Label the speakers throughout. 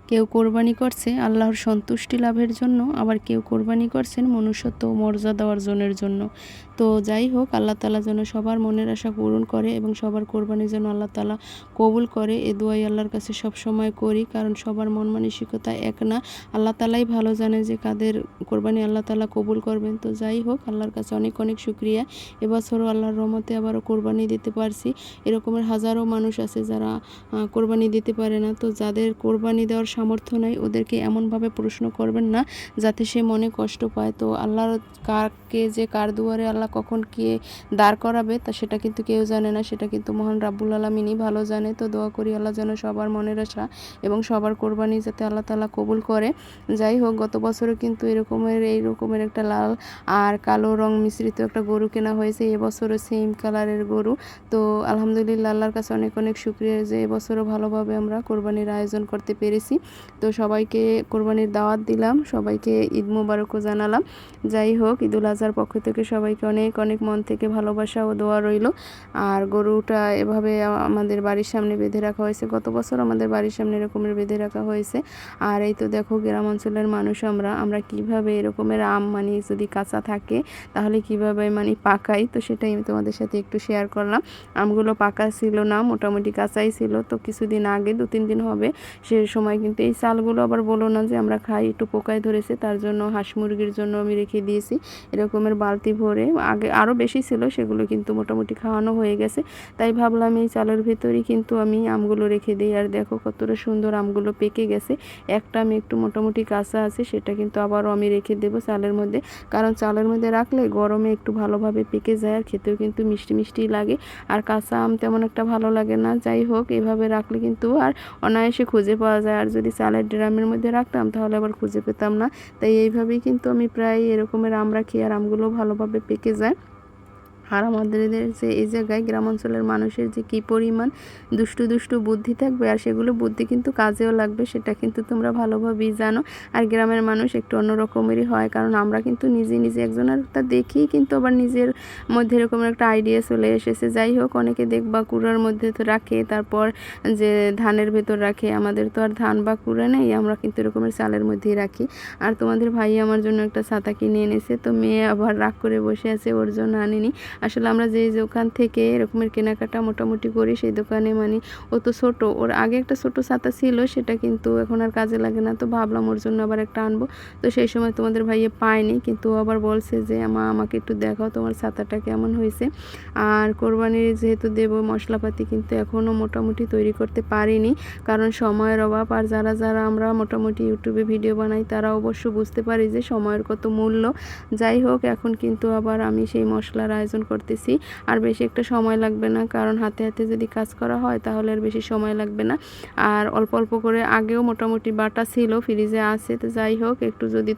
Speaker 1: কেউ কোরবানি করছে আল্লাহর সন্তুষ্টি লাভের জন্য, আবার কেউ কোরবানি করছেন মনুষ্যত্ব ও মর্যাদা অর্জনের জন্য। তো যাই হোক, আল্লাহ তাআলা যেন সবার মনের আশা পূরণ করে এবং সবার কোরবানি যেন আল্লাহ তাআলা কবুল করে, এ দোয়াই আল্লাহর কাছে সবসময় করি। কারণ সবার মন মানসিকতা এক না। আল্লাহ তাআলাই ভালো জানে যে কাদের কোরবানি আল্লাহ তাআলা কবুল করবেন। তো যাই হোক, আল্লাহর কাছে অনেক অনেক শুকরিয়া। এবছরও আল্লাহর রহমতে আবারও কোরবানি দিতে পারছি। এরকমের হাজারো মানুষ আছে যারা কোরবানি দিতে পারে না। তো যাদের কোরবানি দেওয়ার সামর্থ্য নাই ওদেরকে এমনভাবে প্রশ্ন করবেন না যাতে সে মনে কষ্ট পায়। তো আল্লাহর কাকে যে কার দুয়ারে আল্লাহ কখন কে দাঁড় করাবে তা সেটা কিন্তু কেউ জানে না, সেটা কিন্তু মহান রাব্বুল আলামিনই ভালো জানে। তো দোয়া করি আল্লাহ যেন সবার মনের আশা এবং সবার কোরবানি যাতে আল্লাহ তাআলা কবুল করে। যাই হোক, গত বছরও কিন্তু এই রকমের একটা লাল আর কালো রং মিশ্রিত একটা গরু কেনা হয়েছে। এবছরও সেম কালারের গরু। তো আলহামদুলিল্লাহ, আল্লাহর কাছে অনেক অনেক শুকরিয়া যে এবছরও ভালোভাবে আমরা কোরবানির আয়োজন করতে পেরেছি। তো সবাইকে কোরবানির দাওয়াত দিলাম, সবাইকে ঈদ মোবারকও জানালাম। যাই হোক, ঈদুল আজহার পক্ষ থেকে সবাইকে অনেক অনেক মন থেকে ভালোবাসা ও দোয়া রইল। আর গরুটা এভাবে আমাদের বাড়ির সামনে বেঁধে রাখা হয়েছে। গত বছর আমাদের বাড়ির সামনে এরকমের বেঁধে রাখা হয়েছে। আর এই তো দেখো, গ্রাম অঞ্চলের মানুষ আমরা কিভাবে এরকমের আম মানে যদি কাঁচা থাকে তাহলে কিভাবে মানে পাকাই, তো সেটাই আমি তোমাদের সাথে একটু শেয়ার করলাম। আমগুলো পাকা ছিল না, মোটামুটি কাঁচাই ছিল। তো কিছুদিন আগে 2-3 দিন হবে সে সময় কিন্তু এই চালগুলো আবার বলো না যে আমরা খাই, একটু পোকায় ধরেছে, তার জন্য হাঁস মুরগির জন্য আমি রেখে দিয়েছি এরকমের বালতি ভরে। আগে আরও বেশি ছিল, সেগুলো কিন্তু মোটামুটি খাওয়ানো হয়ে গেছে। তাই ভাবলাম এই চালের ভেতরেই কিন্তু আমি আমগুলো রেখে দিই। আর দেখো কতটা সুন্দর আমগুলো পেকে গেছে। একটা আমি একটু মোটামুটি কাঁচা আছে, সেটা কিন্তু আবারও আমি রেখে দেবো চালের মধ্যে। কারণ চালের মধ্যে রাখলে গরমে একটু ভালোভাবে পেকে যায় আর খেতেও কিন্তু মিষ্টি মিষ্টি লাগে। আর কাঁচা আম তেমন একটা ভালো লাগে না। যাই হোক, এভাবে রাখলে কিন্তু আর অনায়াসে খুঁজে পাওয়া যায়। আর যদি চালের ড্রামের মধ্যে রাখতাম তাহলে আবার খুঁজে পেতাম না। তাই এইভাবেই কিন্তু আমি প্রায় এরকমের আম রাখি আর আমগুলো ভালোভাবে পেকে যায়। আর আমাদের যে এই জায়গায় গ্রাম অঞ্চলের মানুষের যে কী পরিমাণ দুষ্টু দুষ্টু বুদ্ধি থাকবে, আর সেগুলো বুদ্ধি কিন্তু কাজেও লাগবে, সেটা কিন্তু তোমরা ভালোভাবেই জানো। আর গ্রামের মানুষ একটু অন্যরকমেরই হয়, কারণ আমরা কিন্তু নিজে নিজে একজনের তা দেখি কিন্তু আবার নিজের মধ্যে এরকমের একটা আইডিয়া চলে এসেছে। যাই হোক, অনেকে দেখবা কুড়ার মধ্যে তো রাখে, তারপর যে ধানের ভেতর রাখে। আমাদের তো আর ধান বা কুড়া নেই, আমরা কিন্তু এরকমের চালের মধ্যেই রাখি। আর তোমাদের ভাই আমার জন্য একটা ছাতা কিনে এনেছে, তো মেয়ে আবার রাগ করে বসে আছে, ওর জন্য আনিনি। আসলে আমরা যেই দোকান থেকে এরকমের কেনাকাটা মোটামুটি করি সেই দোকানে মানে ও তো ছোট, ওর আগে একটা ছোট ছাতা ছিল, সেটা কিন্তু এখন আর কাজে লাগে না। তো ভাবলাম ওর জন্য আবার একটা আনবো। তো সেই সময় তোমাদের ভাইয়ে পায়নি, কিন্তু ও আবার বলছে যে আমাকে একটু দেখাও তোমার ছাতাটা কেমন হয়েছে। আর কোরবানির যেহেতু দেব, মশলাপাতি কিন্তু এখনও মোটামুটি তৈরি করতে পারিনি, কারণ সময়ের অভাব। আর যারা যারা আমরা মোটামুটি ইউটিউবে ভিডিও বানাই তারা অবশ্য বুঝতে পারি যে সময়ের কত মূল্য। যাই হোক, এখন কিন্তু আবার আমি সেই মশলার আয়োজন করতেছি। আর বেশি একটা সময় লাগবে না, কারণ হাতে হাতে যদি কাজ করা হয় তাহলে আর বেশি সময় লাগবে না। আর অল্প অল্প করে আগেও মোটামুটি বাটা ছিল, ফ্রিজে আছে। তো যাই হোক, একটু যদি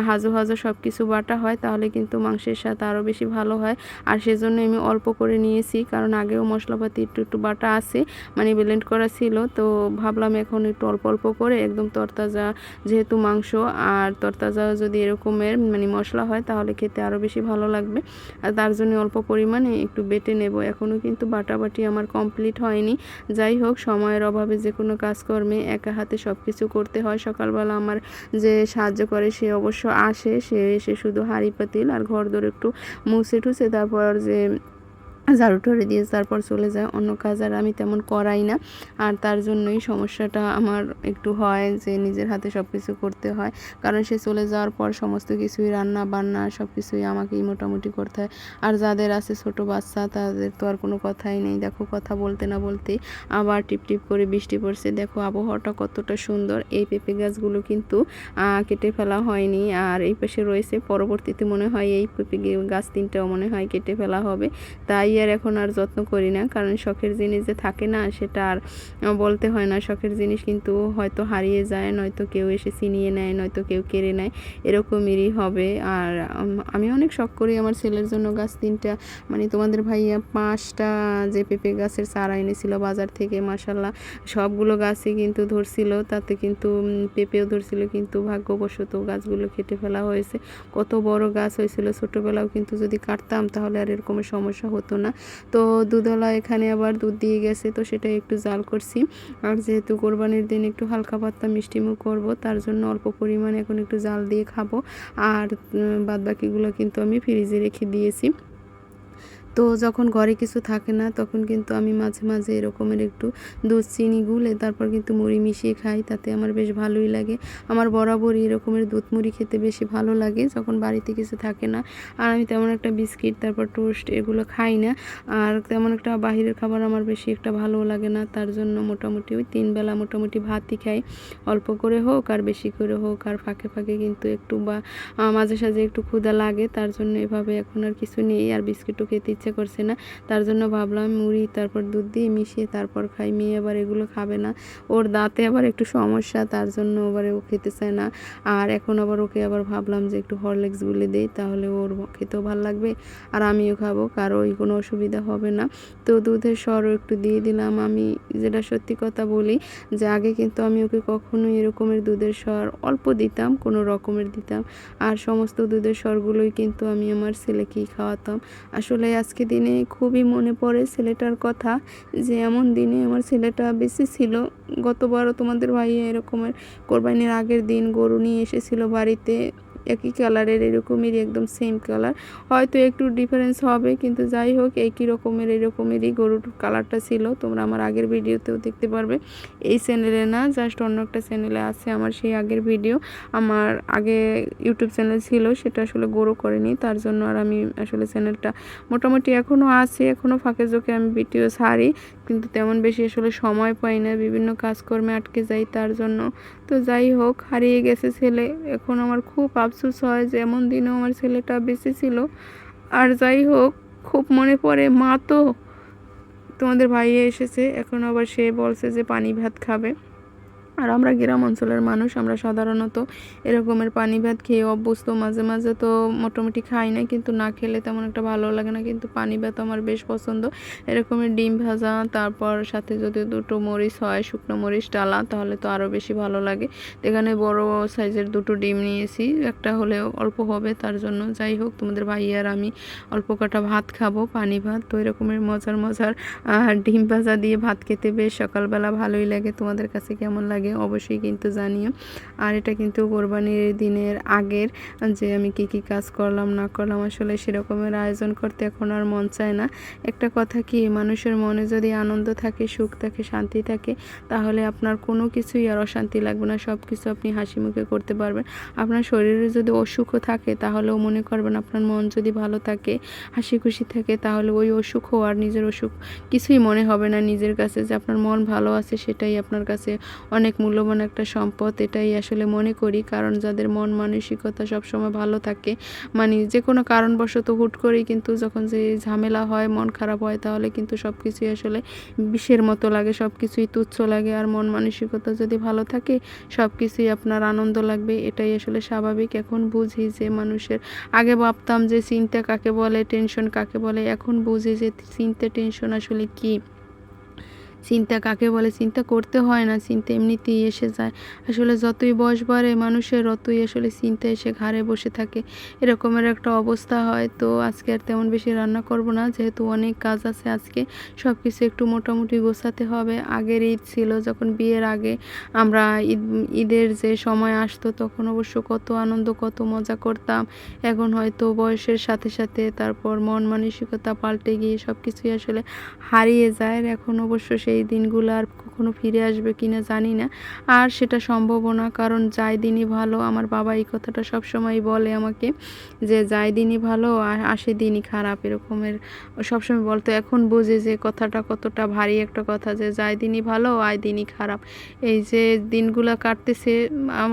Speaker 1: হাজো হাজো সব কিছু বাটা হয় তাহলে কিন্তু মাংসের স্বাদ আরও বেশি ভালো হয়। আর সেজন্য আমি অল্প করে নিয়েছি, কারণ আগেও মশলাপাতি একটু একটু বাটা আছে, মানে ব্লেন্ড করা ছিল। তো ভাবলাম এখন একটু অল্প অল্প করে একদম তরতাজা, যেহেতু মাংস, আর তরতাজা যদি এরকমের মানে মশলা হয় তাহলে খেতে আরও বেশি ভালো লাগবে। আর তার জন্য অল্প পরিমাণে একটু বেটে নেব। এখনও কিন্তু বাটাবাটি আমার কমপ্লিট হয়নি। যাই হোক, সময়ের অভাবে যে কোনো কাজকর্মে একা হাতে সব কিছু করতে হয়। সকালবেলা আমার যে সাহায্য করে সে অবশ্য আসে, সে এসে শুধু হাঁড়ি পাতিল আর ঘর দোর একটু মুছে টুছে তারপর যে ঝাড়ু টাড়ু দিয়ে তারপর চলে যায়, অন্য কাজ আর আমি তেমন করাই না। আর তার জন্যই সমস্যাটা আমার একটু হয় যে নিজের হাতে সব কিছু করতে হয়, কারণ সে চলে যাওয়ার পর সমস্ত কিছুই রান্না বান্না সব কিছুই আমাকেই মোটামুটি করতে হয়। আর যাদের আছে ছোট বাচ্চা তাদের তো আর কোনো কথাই নেই। দেখো, কথা বলতে না বলতেই আবার টিপ টিপ করে বৃষ্টি পড়ছে। দেখো আবহাওয়াটা কতটা সুন্দর। এই পেঁপে গাছগুলো কিন্তু কেটে ফেলা হয়নি, আর এই পাশে রয়েছে। পরবর্তীতে মনে হয় এই পেঁপে গাছ 3টাও মনে হয় কেটে ফেলা হবে। তাই আর এখন আর যত্ন করি না, কারণ শখের জিনিস যে থাকে না সেটা আর বলতে হয় না। শখের জিনিস কিন্তু হয়তো হারিয়ে যায়, নয়তো কেউ এসে ছিনিয়ে নেয়, নয়তো কেউ কেড়ে নেয়, এরকমেরই হবে। আর আমি অনেক শখ করি আমার ছেলের জন্য গাছ 3টা, মানে তোমাদের ভাইয়া 5টা যে পেঁপে গাছের চারা এনেছিল বাজার থেকে, মাশাল্লাহ সবগুলো গাছই কিন্তু ধরছিল, তাতে কিন্তু পেঁপেও ধরছিল, কিন্তু ভাগ্যবশত গাছগুলো কেটে ফেলা হয়েছে। কত বড় গাছ হয়েছিল ছোটোবেলাও, কিন্তু যদি কাটতাম তাহলে আর এরকমের সমস্যা হতো না। না। তো দুধওয়ালা এখানে আবার দুধ দিয়ে গেছে, তো সেটাই একটু জাল করছি। আর যেহেতু কোরবানির দিন একটু হালকা পাতলা মিষ্টিমুখ করব, তার জন্য অল্প পরিমাণে এখন একটু জাল দিয়ে খাবো। আর বাদবাকিগুলো কিন্তু আমি ফ্রিজে রেখে দিয়েছি। তো যখন ঘরে কিছু থাকে না তখন কিন্তু আমি মাঝে মাঝে এরকমের একটু দুধ চিনি গুলে তারপর কিন্তু মুড়ি মিশিয়ে খাই, তাতে আমার বেশ ভালোই লাগে। আমার বরাবরই এরকমের দুধ মুড়ি খেতে বেশি ভালো লাগে যখন বাড়িতে কিছু থাকে না। আর আমি তেমন একটা বিস্কিট তারপর টোস্ট এগুলো খাই না। আর তেমন একটা বাহিরের খাবার আমার বেশি একটা ভালো লাগে না, তার জন্য মোটামুটি ওই 3 বেলা মোটামুটি ভাতই খাই, অল্প করে হোক আর বেশি করে হোক। আর ফাঁকে ফাঁকে কিন্তু একটু বা মাঝে সাঝে একটু ক্ষুধা লাগে, তার জন্য এভাবে এখন আর কিছু নেই। আর বিস্কিটও খেতে ইচ্ছে করছে না, তার জন্য ভাবলাম মুড়ি তারপর দুধ দিয়ে মিশিয়ে তারপর খাই। মেয়ে আবার এগুলো খাবে না, ওর দাঁতে আবার একটু সমস্যা, তার জন্য আবার ও খেতে চায় না। আর এখন আবার ওকে আবার ভাবলাম যে একটু হরলিক্স গুলে দেই, তাহলে ওর খেতেও ভালো লাগবে আর আমিও খাবো, কারোই কোনো অসুবিধা হবে না। তো দুধের সরও একটু দিয়ে দিলাম। আমি যেটা সত্যি কথা বলি যে আগে কিন্তু আমি ওকে কখনোই এরকমের দুধের সর অল্প দিতাম, কোনো রকমের দিতাম। আর সমস্ত দুধের সরগুলোই কিন্তু আমি আমার ছেলেকেই খাওয়াতাম। আসলে আজকে দিনে খুবই মনে পড়ে ছেলেটার কথা, যে এমন দিনে আমার ছেলেটা বেঁচে ছিল। গতবারও তোমাদের ভাইয়া এরকমের কোরবানির আগের দিন গরু নিয়ে এসেছিল বাড়িতে, একই কালারের, এরকমেরই একদম সেম কালার, হয়তো একটু ডিফারেন্স হবে কিন্তু যাই হোক একই রকমের এরকমেরই গরুর কালারটা ছিল। তোমরা আমার আগের ভিডিওতেও দেখতে পারবে, এই চ্যানেলে না, জাস্ট অন্য একটা চ্যানেলে আছে আমার সেই আগের ভিডিও। আমার আগে ইউটিউব চ্যানেল ছিল, সেটা আসলে গ্রো করেনি, তার জন্য আর আমি আসলে চ্যানেলটা মোটামুটি এখনও আছে, এখনও ফাঁকে ঝোঁকে আমি ভিডিও ছাড়ি, কিন্তু তেমন বেশি আসলে সময় পাই না, বিভিন্ন কাজকর্মে আটকে যাই তার জন্য। তো যাই হোক, হারিয়ে গেছে ছেলে, এখন আমার খুব আফসোস হয় যে এমন দিনেও আমার ছেলেটা বেঁচে ছিল। আর যাই হোক, খুব মনে পড়ে। মা তো তোমাদের ভাইয়া এসেছে, এখন আবার সে বলছে যে পানি ভাত খাবে। আর আমরা গ্রাম অঞ্চলের মানুষ, আমরা সাধারণত এরকমের পানি ভাত খেয়ে অভ্যস্ত। মাঝে মাঝে তো মোটামুটি খাই না, কিন্তু না খেলে তেমন একটা ভালো লাগে না, কিন্তু পানি ভাত আমার বেশ পছন্দ। এরকমের ডিম ভাজা, তারপর সাথে যদি দুটো মরিচ হয়, শুকনো মরিচ ডালা, তাহলে তো আরও বেশি ভালো লাগে। এখানে বড় সাইজের দুটো ডিম নিয়েছি, একটা হলেও অল্প হবে, তার জন্য। যাই হোক, তোমাদের ভাই আর আমি অল্প কটা ভাত খাবো, পানি ভাত। তো এরকমের মজার মজার ডিম ভাজা দিয়ে ভাত খেতে বেশ সকালবেলা ভালোই লাগে। তোমাদের কাছে কেমন লাগে অবশ্যই কিন্তু জানিও। আর এটা কিন্তু কোরবানির দিনের আগের, যে আমি কি কি কাজ করলাম না করলাম, আসলে সেরকমের আয়োজন করতে এখন আর মন চায় না। একটা কথা কি, মানুষের মনে যদি আনন্দ থাকে, সুখ থাকে, শান্তি থাকে, তাহলে আপনার কোনো কিছুই আর অশান্তি লাগবে না, সব কিছু আপনি হাসি মুখে করতে পারবেন। আপনার শরীরে যদি অসুখও থাকে তাহলেও মনে করবেন, আপনার মন যদি ভালো থাকে, হাসি খুশি থাকে, তাহলে ওই অসুখও আর নিজের অসুখ কিছুই মনে হবে না নিজের কাছে। যে আপনার মন ভালো আছে সেটাই আপনার কাছে অনেক মূল্যবান একটা সম্পদ, এটাই আসলে মনে করি। কারণ যাদের মন মানসিকতা সবসময় ভালো থাকে, মানে যে কোনো কারণবশত হুট করেই কিন্তু যখন যে ঝামেলা হয়, মন খারাপ হয়, তাহলে কিন্তু সব কিছুই আসলে বিষের মতো লাগে, সব কিছুই তুচ্ছ লাগে। আর মন মানসিকতা যদি ভালো থাকে, সব কিছুই আপনার আনন্দ লাগবে, এটাই আসলে স্বাভাবিক। এখন বুঝি যে মানুষের, আগে ভাবতাম যে চিন্তা কাকে বলে, টেনশন কাকে বলে, এখন বুঝি যে চিন্তা টেনশন আসলে কী, চিন্তা কাকে বলে। চিন্তা করতে হয় না, চিন্তা এমনিতেই এসে যায়। আসলে যতই বয়স বাড়ে মানুষের, ততই আসলে চিন্তা এসে ঘাড়ে বসে থাকে, এরকমের একটা অবস্থা হয়। তো আজকে আর তেমন বেশি রান্না করব না, যেহেতু অনেক কাজ আছে আজকে, সব কিছু একটু মোটামুটি গোছাতে হবে। আগের ঈদ ছিল, যখন বিয়ের আগে আমরা ঈদের যে সময় আসতো, তখন অবশ্য কত আনন্দ কত মজা করতাম। এখন হয়তো বয়সের সাথে সাথে তারপর মন মানসিকতা পাল্টে গিয়ে সব কিছুই আসলে হারিয়ে যায়। এখন অবশ্য সেই দিনগুলো আর কখনো ফিরে আসবে কিনা জানি না, আর সেটা সম্ভবও না। কারণ যায় দিনই ভালো, আমার বাবা এই কথাটা সবসময় বলে আমাকে, যে যায় দিনই ভালো আর আসে দিনই খারাপ, এরকমের সবসময় বলতো। এখন বুঝে যে কথাটা কতটা ভারী একটা কথা, যে যায় দিনই ভালো আয় দিনই খারাপ। এই যে দিনগুলো কাটতেছে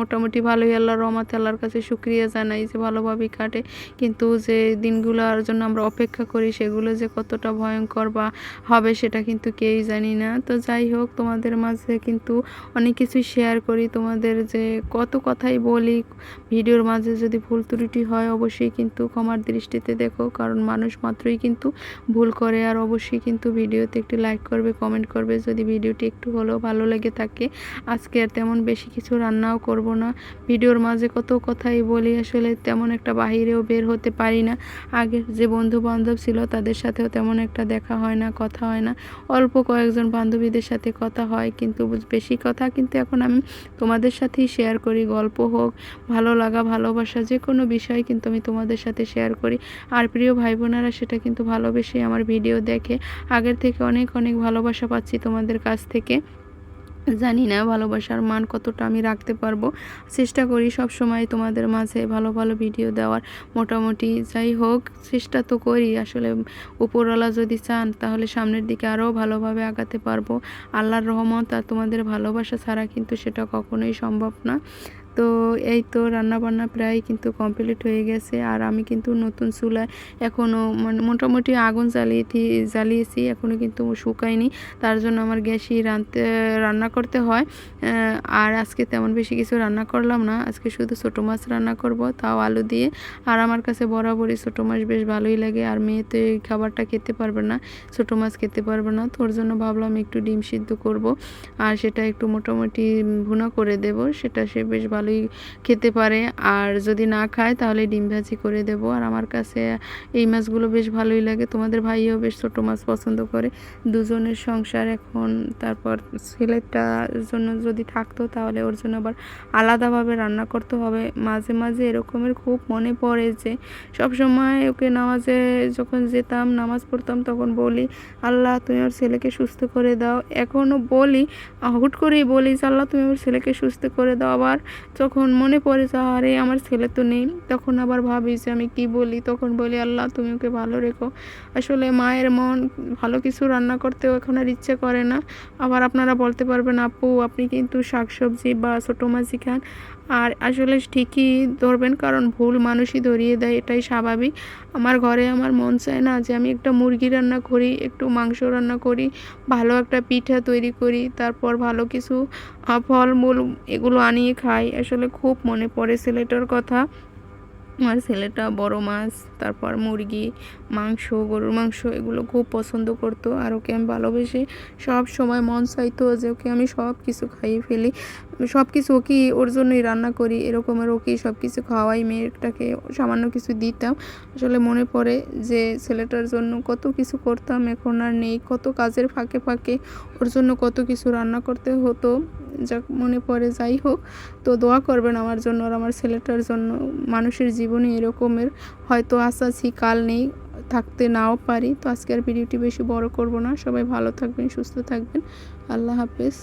Speaker 1: মোটামুটি ভালোই, আল্লাহর রহমতে, আল্লাহর কাছে শুকরিয়া জানাই যে ভালোভাবেই কাটে। কিন্তু যে দিনগুলোর জন্য আমরা অপেক্ষা করি, সেগুলো যে কতটা ভয়ঙ্কর বা হবে সেটা কিন্তু কেউই জানি না। না। তো যাই হোক, তোমাদের মাঝে কিন্তু অনেক কিছুই শেয়ার করি, তোমাদের যে কত কথাই বলি, ভিডিওর মাঝে যদি ভুল ত্রুটি হয় অবশ্যই কিন্তু ক্ষমার দৃষ্টিতে দেখো, কারণ মানুষ মাত্রই কিন্তু ভুল করে। আর অবশ্যই কিন্তু ভিডিওতে একটি লাইক করবে, কমেন্ট করবে যদি ভিডিওটি একটু হলেও ভালো লেগে থাকে। আজকে আর তেমন বেশি কিছু রান্নাও করব না, ভিডিওর মাঝে কত কথাই বলি, আসলে তেমন একটা বাহিরেও বের হতে পারি না। আগের যে বন্ধু বান্ধব ছিল তাদের সাথেও তেমন একটা দেখা হয় না, কথা হয় না। অল্প কয়েকজন বান্ধবীদের সাথে কথা হয়, কিন্তু বেশি কথা কিন্তু এখন আমি তোমাদের সাথেই শেয়ার করি। গল্প হোক, ভালো লাগা, ভালোবাসা, যে কোনো বিষয় কিন্তু আমি তোমাদের সাথে শেয়ার করি। আর প্রিয় ভাই বোনেরা সেটা কিন্তু ভালোবেসে আমার ভিডিও দেখে। আগের থেকে অনেক অনেক ভালোবাসা পাচ্ছি তোমাদের কাছ থেকে। জানি না ভালোবাসার মান কতটা আমি রাখতে পারবো, চেষ্টা করি সব সময় তোমাদের মাঝে ভালো ভালো ভিডিও দেওয়ার। মোটামুটি যাই হোক, চেষ্টা তো করি। আসলে উপরওয়ালা যদি চান তাহলে সামনের দিকে আরও ভালোভাবে আগাতে পারবো। আল্লাহর রহমত আর তোমাদের ভালোবাসা ছাড়া কিন্তু সেটা কখনোই সম্ভব না। তো এই তো রান্নাবান্না প্রায় কিন্তু কমপ্লিট হয়ে গেছে। আর আমি কিন্তু নতুন চুলায় এখনও মানে মোটামুটি আগুন জ্বালিয়েছি, এখনও কিন্তু শুকায়নি। তার জন্য আমার গ্যাসই রান্না করতে হয়। আর আজকে তেমন বেশি কিছু রান্না করলাম না, আজকে শুধু ছোটো মাছ রান্না করব, তাও আলু দিয়ে। আর আমার কাছে বরাবরই ছোটো মাছ বেশ ভালোই লাগে, আর মেয়ে তো এই খাবারটা খেতে পারবে না, ছোটো মাছ খেতে পারবে না। তোর জন্য ভাবলাম একটু ডিম সিদ্ধ করব, আর সেটা একটু মোটামুটি ভুনা করে দেব, সেটা সে বেশ ভালোই খেতে পারে। আর যদি না খায় তাহলে ডিম ভাজি করে দেব। আর আমার কাছে এই মাছগুলো বেশ ভালোই লাগে, তোমাদের ভাইও বেশ ছোটো মাছ পছন্দ করে। দুজনের সংসার এখন, তারপর ছেলেটার জন্য যদি থাকতো তাহলে ওর জন্য আবার আলাদাভাবে রান্না করতে হবে। মাঝে মাঝে এরকমের খুব মনে পড়ে যে সব সময় ওকে নামাজে যখন যেতাম, নামাজ পড়তাম, তখন বলি আল্লাহ তুমি ওর ছেলেকে সুস্থ করে দাও। এখনও বলি, হুট করেই বলি যে আল্লাহ তুমি ওর ছেলেকে সুস্থ করে দাও। আবার যখন মনে পড়ে যে আরে আমার ছেলে তো নেই, তখন আবার ভাবি যে আমি কি বলি, তখন বলি আল্লাহ তুমি ওকে ভালো রেখো। আসলে মায়ের মন, ভালো কিছু রান্না করতেও এখন আর ইচ্ছে করে না। আবার আপনারা বলতে পারবেন আপু আপনি কিন্তু শাকসবজি বা ছোটো মাছই খান, আর আসলে ঠিকই ধরবেন, কারণ ভুল মানুষই ধরিয়ে দেয়, এটাই স্বাভাবিক। আমার ঘরে আমার মন চায় না যে আমি একটা মুরগি রান্না করি, একটু মাংস রান্না করি, ভালো একটা পিঠা তৈরি করি, তারপর ভালো কিছু ফলমূল এগুলো আনিয়ে খাই। আসলে খুব মনে পড়ে ছেলেটার কথা। আমার ছেলেটা বড় মাছ, তারপর মুরগি, মাংস, গরুর মাংস এগুলো খুব পছন্দ করতো। আর ওকে আমি ভালোবেসে সব সময় মন চাইতো যে ওকে আমি সব কিছু খাইয়ে ফেলি, সব কিছু ওকে ওর জন্যই রান্না করি, এরকমের ওকেই সব কিছু খাওয়াই, মেয়েটাকে সামান্য কিছু দিতাম। আসলে মনে পড়ে যে ছেলেটার জন্য কত কিছু করতাম, এখন আর নেই। কত কাজের ফাঁকে ফাঁকে ওর জন্য কত কিছু রান্না করতে হতো, যা মনে পড়ে। যাই হোক, তো দোয়া করবেন আমার জন্য আর আমার ছেলেটার জন্য। মানুষের জীবনে এরকমের হয়তো আজ আছি কাল নেই, থাকতে নাও পারি। তো আজকের ভিডিওটি বেশি বড় করব না, সবাই ভালো থাকবেন, সুস্থ থাকবেন, আল্লাহ হাফেজ।